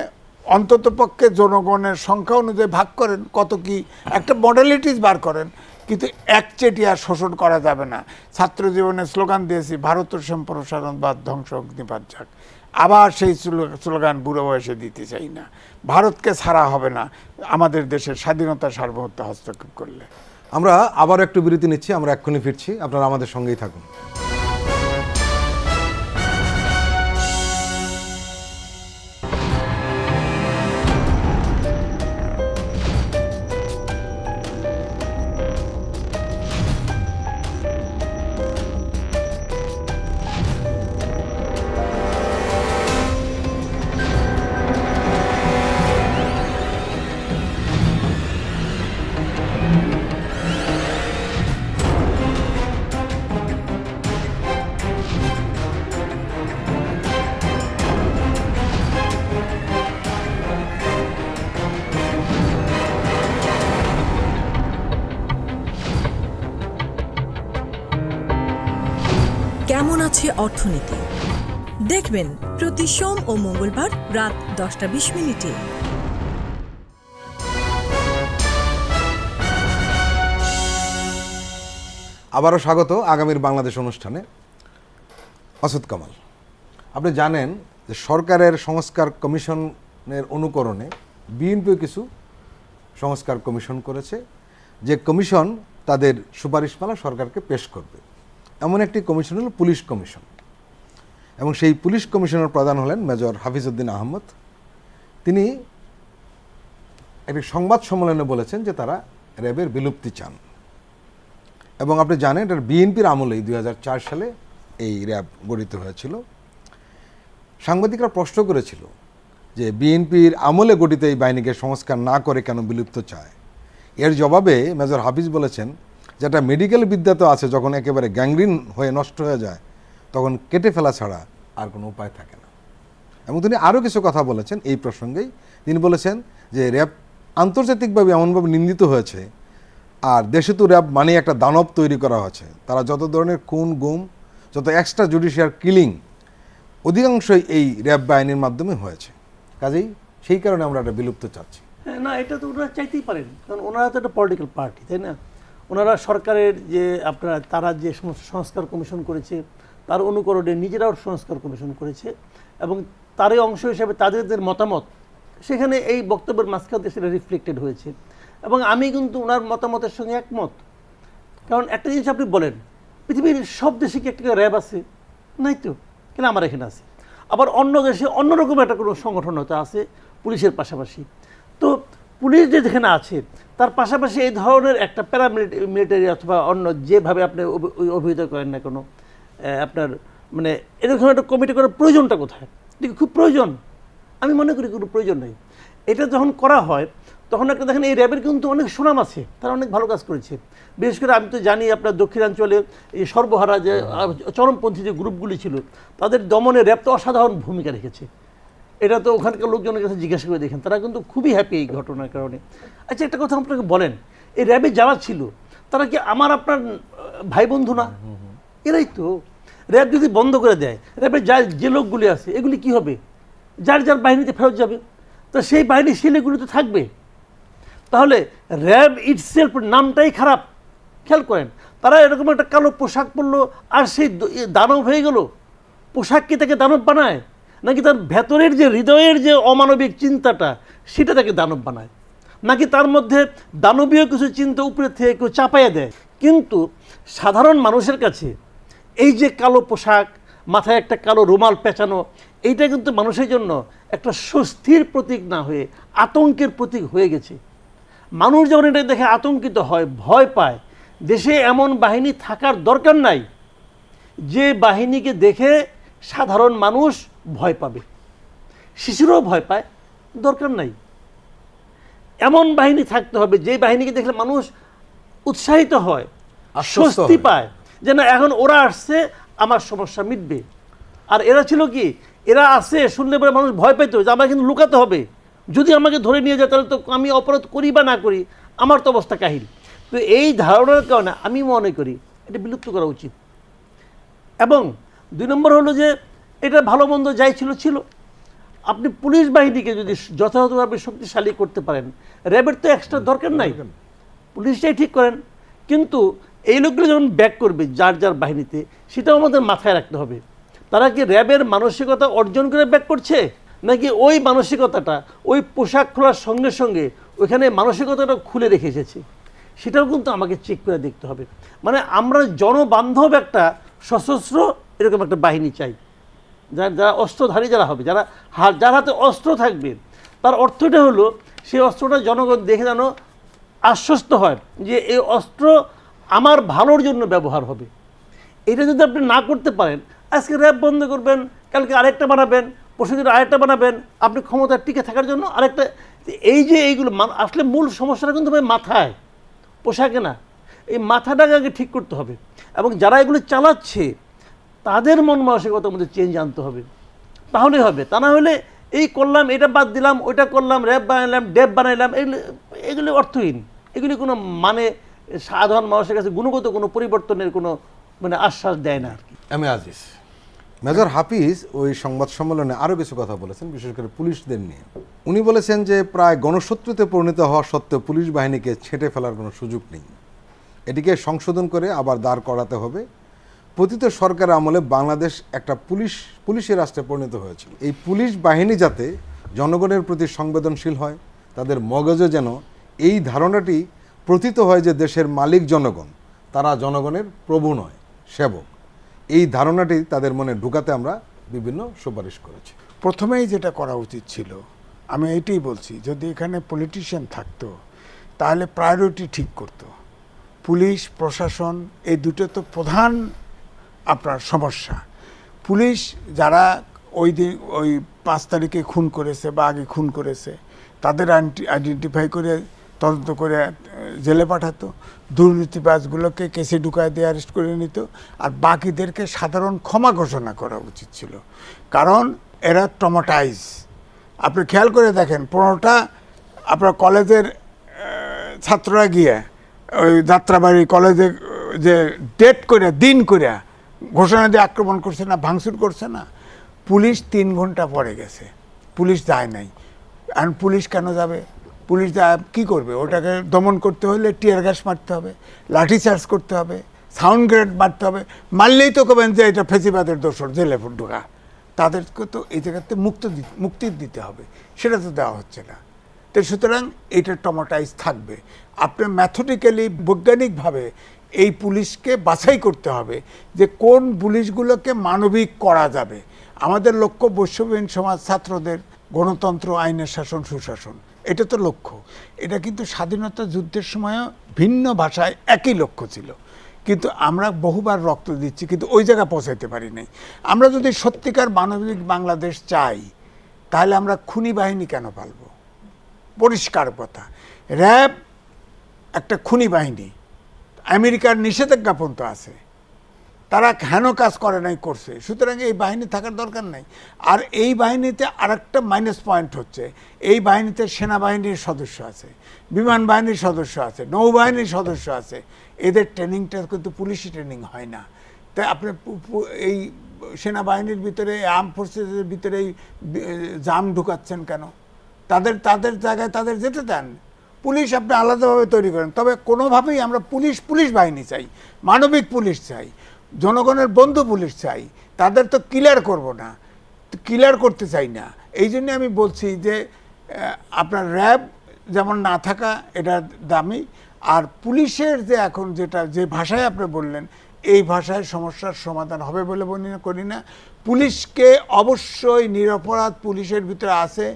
অন্তত পক্ষে জনগণের সংখ্যা অনুযায়ী ভাগ করেন, কত কি একটা মডেলিটিস বার করেন, কিন্তু একচেটিয়া শোষণ করা যাবে না। ছাত্র জীবনে স্লোগান দিয়েছি, ভারতের সম্প্রসারণ বা ধ্বংস অগ্নিপাত যাক। আবার সেই স্লোগান বুড়ো বয়সে দিতে চাই না। ভারতকে ছাড়া হবে না আমাদের দেশের স্বাধীনতা সার্বভৌমত্ব হস্তক্ষেপ করলে। আমরা আবার একটু বিরতি নিচ্ছি, আমরা এক্ষুনি ফিরছি, আপনারা আমাদের সঙ্গেই থাকুন। কেমন আছে অর্থনীতি দেখবেন প্রতি সোম ও মঙ্গলবার রাত 10:20 আবারও স্বাগত আগামীর বাংলাদেশ অনুষ্ঠানে। মাসুদ কামাল, আপনি জানেন যে সরকারের সংস্কার কমিশনের অনুকরণে বিএনপিও কিছু সংস্কার কমিশন করেছে, যে কমিশন তাদের সুপারিশমালা সরকারকে পেশ করবে। এমন একটি কমিশন হলো পুলিশ কমিশন। এবং সেই পুলিশ কমিশনার প্রধান হলেন মেজর হাফিজউদ্দিন আহমদ। তিনি একটি সংবাদ সম্মেলনে বলেছেন যে তারা র্যাবের বিলুপ্তি চান। এবং আপনি জানেন এটা বিএনপির আমলেই 2004 সালে এই র্যাব গঠিত হয়েছিল। সাংবাদিকরা প্রশ্ন করেছিল যে বিএনপির আমলে গঠিত এই বাহিনীকে সংস্কার না করে কেন বিলুপ্ত চায়। এর জবাবে মেজর হাফিজ বলেছেন যেটা মেডিকেল বিদ্যা তো আছে, যখন একেবারে গ্যাংগ্রিন হয়ে নষ্ট হয়ে যায় তখন কেটে ফেলা ছাড়া আর কোনো উপায় থাকে না। এবং তিনি আরও কিছু কথা বলেছেন এই প্রসঙ্গেই। তিনি বলেছেন যে র্যাব আন্তর্জাতিকভাবে এমনভাবে নিন্দিত হয়েছে, আর দেশে তো র্যাব মানে একটা দানব তৈরি করা হয়েছে। তারা যত ধরনের খুন গুম, যত এক্সট্রা জুডিশিয়াল কিলিং অধিকাংশই এই র্যাব বাহিনীর মাধ্যমে হয়েছে। কাজেই সেই কারণে আমরা এটা বিলুপ্ত চাচ্ছি। হ্যাঁ, না, এটা তো ওনারা চাইতেই পারেন, কারণ ওনারা তো একটা পলিটিক্যাল পার্টি, তাই না? ওনারা সরকারের যে তারা যে সমস্ত সংস্কার কমিশন করেছে তার অনুকরণে নিজেরাও সংস্কার কমিশন করেছে, এবং তারই অংশ হিসেবে তাদের মতামত সেখানে এই বক্তব্যের মাঝখানে সেটা রিফ্লেক্টেড হয়েছে। এবং আমি কিন্তু ওনার মতামতের সঙ্গে একমত। কারণ একটা জিনিস আপনি বলেন, পৃথিবীর সব দেশে কি একটা র্যাব আছে? নাই তো, কেন আমার এখানে আছে। আবার অন্য দেশে অন্যরকম একটা কোনো সংগঠন হয়তো আছে পুলিশের পাশাপাশি। তো পুলিশ যে যেখানে আছে তার পাশাপাশি এই ধরনের একটা প্যারামিলিটারি অথবা অন্য যেভাবে আপনি অভিহিত করেন না কোনো আপনার মানে এরকম একটা কমিটি করার প্রয়োজনটা কোথায়? এটা খুব প্রয়োজন? আমি মনে করি কোনো প্রয়োজন নেই। এটা যখন করা হয় তখন একটা দেখেন এই র্যাবের কিন্তু অনেক সুনাম আছে, তারা অনেক ভালো কাজ করেছে। বিশেষ করে আমি তো জানি আপনার দক্ষিণাঞ্চলে এই সর্বহারা যে চরমপন্থী যে গ্রুপগুলি ছিল তাদের দমনে র্যাব তো অসাধারণ ভূমিকা রেখেছে। এটা তো ওখানকার লোকজনের কাছে জিজ্ঞাসা করে দেখেন, তারা কিন্তু খুবই হ্যাপি এই ঘটনার কারণে। আচ্ছা, একটা কথা আপনাকে বলেন, এই র্যাবে যারা ছিল তারা কি আমার আপনার ভাই বন্ধু না? এরাই তো। র্যাব যদি বন্ধ করে দেয়, র্যাবের যে লোকগুলি আছে এগুলি কি হবে? যার যার বাহিনীতে ফেরত যাবে। তো সেই বাহিনী সেগুলি তো থাকবে। তাহলে র্যাব ইটসেলফ নামটাই খারাপ। খেয়াল করেন, তারা এরকম একটা কালো পোশাক পরলো আর সেই দানব হয়ে গেল। পোশাক কি তাকে দানব বানায়, নাকি তার ভেতরের যে হৃদয়ের যে অমানবিক চিন্তাটা সেটা তাকে দানব বানায়, নাকি তার মধ্যে দানবীয় কিছু চিন্তা উপরে থেকে কেউ চাপাইয়া দেয়? কিন্তু সাধারণ মানুষের কাছে এই যে কালো পোশাক, মাথায় একটা কালো রুমাল পেঁচানো, এইটা কিন্তু মানুষের জন্য একটা স্বস্তির প্রতীক না হয়ে আতঙ্কের প্রতীক হয়ে গেছে। মানুষ যখন এটা দেখে আতঙ্কিত হয়, ভয় পায়, দেশে এমন বাহিনী থাকার দরকার নাই যে বাহিনীকে দেখে সাধারণ মানুষ ভয় পাবে। শিশুরাও ভয় পায়, দরকার নাই। এমন বাহিনী থাকতে হবে যে বাহিনীকে দেখলে মানুষ উৎসাহিত হয়, স্বস্তি পায়, যে না এখন ওরা আসছে, আমার সমস্যা মিটবে। আর এরা ছিল কি, এরা আসে শুনলে পরে মানুষ ভয় পেত যে আমার কিন্তু লুকাতে হবে, যদি আমাকে ধরে নিয়ে যায় তাহলে তো আমি অপরাধ করি বা না করি আমার তো অবস্থা কাহিল। তো এই ধারণার কারণে আমি মনে করি এটা বিলুপ্ত করা উচিত। এবং 2 নম্বর হলো যে এটা ভালো মন্দ যাই ছিল ছিল, আপনি পুলিশ বাহিনীকে যদি যথাযথভাবে শক্তিশালী করতে পারেন, র্যাবের তো এক্সট্রা দরকার নাই, পুলিশটাই ঠিক করেন। কিন্তু এই লোকগুলো যখন ব্যাক করবে যার যার বাহিনীতে, সেটাও আমাদের মাথায় রাখতে হবে। তারা কি র্যাবের মানসিকতা অর্জন করে ব্যাক করছে, নাকি ওই মানসিকতাটা ওই পোশাক খোলার সঙ্গে সঙ্গে ওইখানে মানসিকতাটা খুলে রেখে এসেছে? সেটাও কিন্তু আমাকে চেক করে দেখতে হবে। মানে আমরা জনবান্ধব একটা সশস্ত্র এরকম একটা বাহিনী চাই, যারা অস্ত্রধারী যারা হবে, যার হাতে অস্ত্র থাকবে। তার অর্থটা হলো সেই অস্ত্রটা জনগণ দেখে যেন আশ্বস্ত হয় যে এই অস্ত্র আমার ভালোর জন্য ব্যবহার হবে। এটা যদি আপনি না করতে পারেন, আজকে র্যাব বন্ধ করবেন, কালকে আরেকটা বানাবেন, পরশুদিন আরেকটা বানাবেন, আপনি ক্ষমতায় টিকে থাকার জন্য আরেকটা। এই যে এইগুলো আসলে মূল সমস্যাটা কিন্তু ভাই মাথায়, পোশাকে না। এই মাথাটাকে আগে ঠিক করতে হবে, এবং যারা এগুলো চালাচ্ছে তাদের মন মানসিকতার মধ্যে চেঞ্জ আনতে হবে, তাহলেই হবে। তা না হলে এই করলাম, এটা বাদ দিলাম, ওইটা করলাম, র্যাব বানাইলাম, ড্যাব বানাইলাম, এগুলি অর্থহীন। এগুলি কোনো মানে সাধারণ মানুষের কাছে গুণগত কোনো পরিবর্তনের কোনো মানে আশ্বাস দেয় না আর কি। এম এ আজিজ, মেজর হাফিজ ওই সংবাদ সম্মেলনে আরও কিছু কথা বলেছেন, বিশেষ করে পুলিশদের নিয়ে। উনি বলেছেন যে প্রায় গণশত্রুতে পরিণত হওয়া সত্ত্বেও পুলিশ বাহিনীকে ছেঁটে ফেলার কোনো সুযোগ নেই, এটিকে সংশোধন করে আবার দাঁড় করাতে হবে। পতিত সরকার আমলে বাংলাদেশ একটা পুলিশি রাষ্ট্রে পরিণত হয়েছিল। এই পুলিশ বাহিনী যাতে জনগণের প্রতি সংবেদনশীল হয়, তাদের মগজে যেন এই ধারণাটি প্রতীত হয় যে দেশের মালিক জনগণ, তারা জনগণের প্রভু নয়, সেবক। এই ধারণাটি তাদের মনে ঢুকাতে আমরা বিভিন্ন সুপারিশ করেছে। প্রথমেই যেটা করা উচিত ছিল, আমি এইটাই বলছি, যদি এখানে পলিটিশিয়ান থাকতো তাহলে প্রায়োরিটি ঠিক করতো। পুলিশ প্রশাসন এই দুটো তো প্রধান আপনার সমস্যা। পুলিশ যারা ওই দিন ওই 5 তারিখে খুন করেছে বা আগে খুন করেছে তাদের আইডেন্টিফাই করে তদন্ত করে জেলে পাঠাতো, দুর্নীতিবাজগুলোকে কেসে ঢুকায় দিয়ে অ্যারেস্ট করে নিত, আর বাকিদেরকে সাধারণ ক্ষমা ঘোষণা করা উচিত ছিল। কারণ এরা ট্রমাটাইজ। আপনি খেয়াল করে দেখেন 15টা আপনার কলেজের ছাত্ররা গিয়ে ওই যাত্রাবাড়ি কলেজে যে ডেট করে দিন করে ঘোষণা দিয়ে আক্রমণ করছে না, ভাঙচুর করছে না, পুলিশ 3 ঘন্টা পরে গেছে, পুলিশ যায় নাই। আর পুলিশ কেন যাবে? পুলিশ কি করবে? ওটাকে দমন করতে হলে টিয়ার গ্যাস মারতে হবে, লাঠি চার্জ করতে হবে, সাউন্ড গ্রেনেড মারতে হবে। মারলেই তো কবেন যে এটা ফেসিবাদের দোষর, জেলে ঢোকা। তাদেরকে তো এই জায়গাতে মুক্তি দিতে হবে, সেটা তো দেওয়া হচ্ছে না। তো সুতরাং এটা ট্রমাটাইজ থাকবে। আপনার ম্যাথমেটিক্যালি বৈজ্ঞানিকভাবে এই পুলিশকে বাছাই করতে হবে যে কোন পুলিশগুলোকে মানবিক করা যাবে। আমাদের লক্ষ্য বৈশ্যবিহীন সমাজ, ছাত্রদের গণতন্ত্র, আইনের শাসন, সুশাসন, এটা তো লক্ষ্য। এটা কিন্তু স্বাধীনতা যুদ্ধের সময়ও ভিন্ন ভাষায় একই লক্ষ্য ছিল, কিন্তু আমরা বহুবার রক্ত দিচ্ছি কিন্তু ওই জায়গা পৌঁছাইতে পারি নাই। আমরা যদি সত্যিকার মানবিক বাংলাদেশ চাই তাহলে আমরা খুনি বাহিনী কেন পালব? পরিষ্কার কথা, র্যাব একটা খুনি বাহিনী, আমেরিকার নিষেধাজ্ঞা পর্যন্ত আছে, তারা হেন কাজ করে নাই, করছে। সুতরাং এই বাহিনী থাকার দরকার নাই। আর এই বাহিনীতে আরেকটা মাইনাস পয়েন্ট হচ্ছে, এই বাহিনীতে সেনাবাহিনীর সদস্য আছে, বিমান বাহিনীর সদস্য আছে, নৌবাহিনীর সদস্য আছে। এদের ট্রেনিংটা কিন্তু পুলিশি ট্রেনিং হয় না। তাই আপনি এই সেনাবাহিনীর ভিতরে, আর্ম ফোর্সেসের ভিতরে এই জাম ঢুকাচ্ছেন কেন? তাদের জায়গায় তাদের যেতে দেন। পুলিশ আপনি আলাদাভাবে তৈরি করেন, তবে কোনোভাবেই আমরা পুলিশ বাহিনী চাই, মানবিক পুলিশ চাই, জনগণের বন্ধু পুলিশ চাই। তাদের তো কিলার করব না, কিলার করতে চাই না। এই জন্য আমি বলছি যে আপনার র্যাব যেমন না থাকা এটা দামি, আর পুলিশের যে এখন যে ভাষায় আপনি বললেন, এই ভাষায় সমস্যার সমাধান হবে বলে মনে করি না। পুলিশকে অবশ্যই, নিরপরাধ পুলিশের ভিতরে আছে,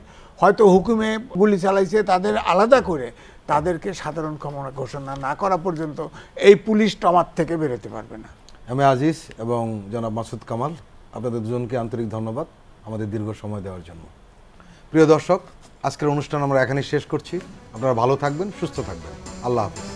হয়তো হুকুমে গুলি চালাইছে, তাদের আলাদা করে তাদেরকে সাধারণ ক্ষমা ঘোষণা না করা পর্যন্ত এই পুলিশ টমার থেকে বেরোতে পারবে না। এম.এ আজিজ এবং জনাব মাসুদ কামাল, আপনাদের দুজনকে আন্তরিক ধন্যবাদ আমাদের দীর্ঘ সময় দেওয়ার জন্য। প্রিয় দর্শক, আজকের অনুষ্ঠান আমরা এখানেই শেষ করছি। আপনারা ভালো থাকবেন, সুস্থ থাকবেন। আল্লাহ হাফিজ।